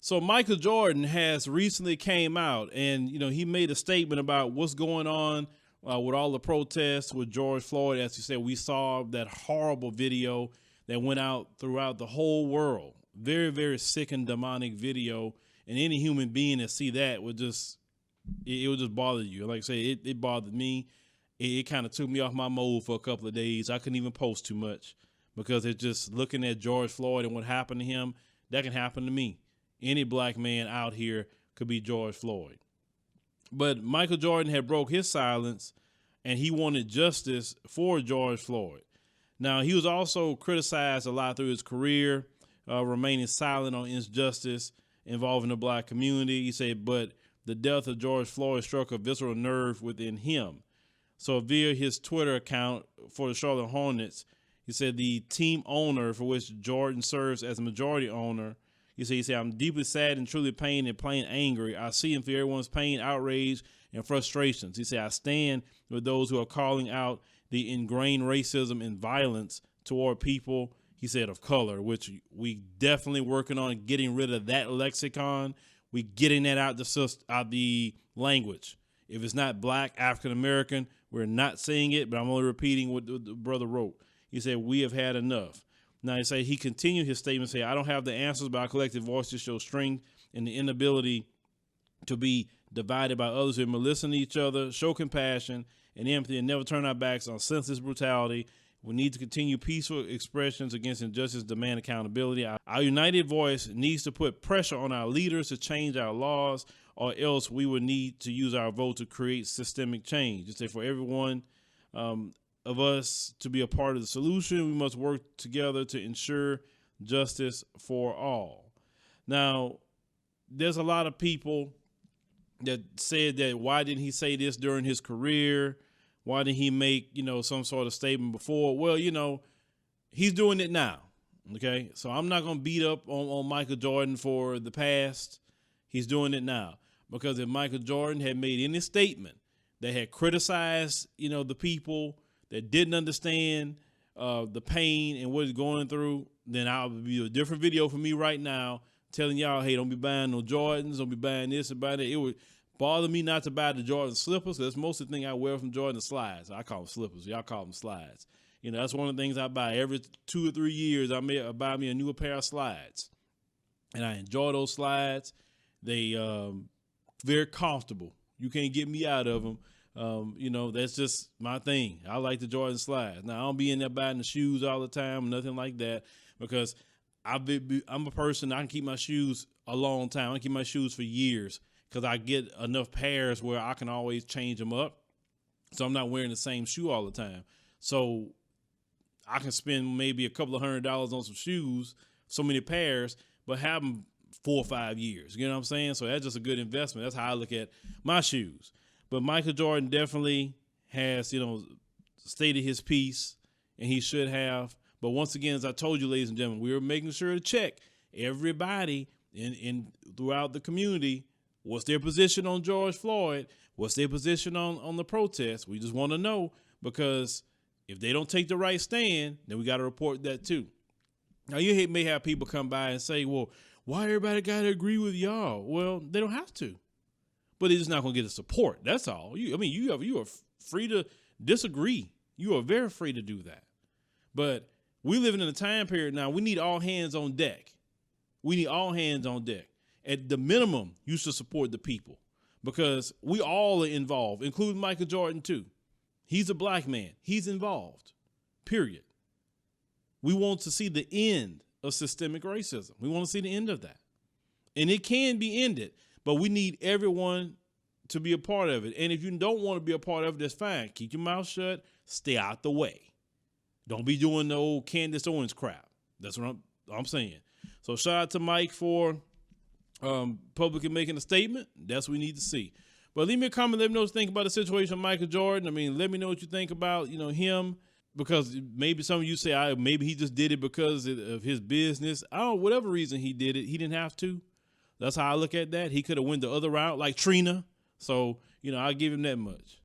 So Michael Jordan has recently came out and, he made a statement about what's going on with all the protests with George Floyd. As you said, we saw that horrible video that went out throughout the whole world. Very, very sick and demonic video. And any human being that see that would just, it would just bother you. Like I say, it bothered me. It kind of took me off my mode for a couple of days. I couldn't even post too much because it's just looking at George Floyd and what happened to him. That can happen to me. Any black man out here could be George Floyd. But Michael Jordan had broke his silence and he wanted justice for George Floyd. Now, he was also criticized a lot through his career, remaining silent on injustice involving the black community. He said, but the death of George Floyd struck a visceral nerve within him. So via his Twitter account for the Charlotte Hornets, he said the team owner for which Jordan serves as a majority owner, he said, I'm deeply sad and truly pained and plain angry. I see and feel everyone's pain, outrage, and frustrations. He said, I stand with those who are calling out the ingrained racism and violence toward people, he said, of color, which we definitely working on getting rid of that lexicon. We getting that out the language. If it's not black, African-American, we're not saying it, but I'm only repeating what the brother wrote. He said, we have had enough. Now, he continued his statement, say, I don't have the answers, but our collective voices show strength and the inability to be divided by others who may listen to each other, show compassion and empathy, and never turn our backs on senseless brutality. We need to continue peaceful expressions against injustice, demand accountability. Our united voice needs to put pressure on our leaders to change our laws, or else we will need to use our vote to create systemic change. Just say for everyone of us to be a part of the solution, we must work together to ensure justice for all. Now, there's a lot of people that said that why didn't he say this during his career? Why didn't he make, some sort of statement before? Well, he's doing it now. Okay. So I'm not going to beat up on Michael Jordan for the past. He's doing it now because if Michael Jordan had made any statement that had criticized, the people that didn't understand the pain and what he's going through, then I'll be a different video for me right now telling y'all, hey, don't be buying no Jordans, don't be buying this and buying that. It would bother me not to buy the Jordan slippers. That's most of the thing I wear from Jordan, the slides. I call them slippers. Y'all call them slides. That's one of the things I buy every 2 or 3 years. I buy me a new pair of slides, and I enjoy those slides. They very comfortable. You can't get me out of them. That's just my thing. I like the Jordan slides. Now, I don't be in there buying the shoes all the time, nothing like that, because I'm a person, I can keep my shoes a long time. I can keep my shoes for years because I get enough pairs where I can always change them up. So I'm not wearing the same shoe all the time. So I can spend maybe a couple of $100 on some shoes, so many pairs, but have them 4 or 5 years. You know what I'm saying? So that's just a good investment. That's how I look at my shoes. But Michael Jordan definitely has, stated his piece, and he should have. But once again, as I told you, ladies and gentlemen, we were making sure to check everybody in throughout the community. What's their position on George Floyd? What's their position on the protests? We just want to know, because if they don't take the right stand, then we got to report that too. Now, you may have people come by and say, well, why everybody got to agree with y'all? Well, they don't have to. But they're just not going to get the support. That's all. You are free to disagree. You are very free to do that. But we living in a time period now. We need all hands on deck. We need all hands on deck. At the minimum, you should support the people, because we all are involved, including Michael Jordan too. He's a black man. He's involved, period. We want to see the end of systemic racism. We want to see the end of that. And it can be ended, but we need everyone to be a part of it. And if you don't want to be a part of it, that's fine. Keep your mouth shut. Stay out the way. Don't be doing the old Candace Owens crap. That's what I'm saying. So shout out to Mike for publicly making a statement. That's what we need to see. But leave me a comment. Let me know what you think about the situation with Michael Jordan. Let me know what you think about, him, because maybe some of you say, maybe he just did it because of his business. I don't know, whatever reason he did it, he didn't have to. That's how I look at that. He could have went the other route like Trina. So, I'll give him that much.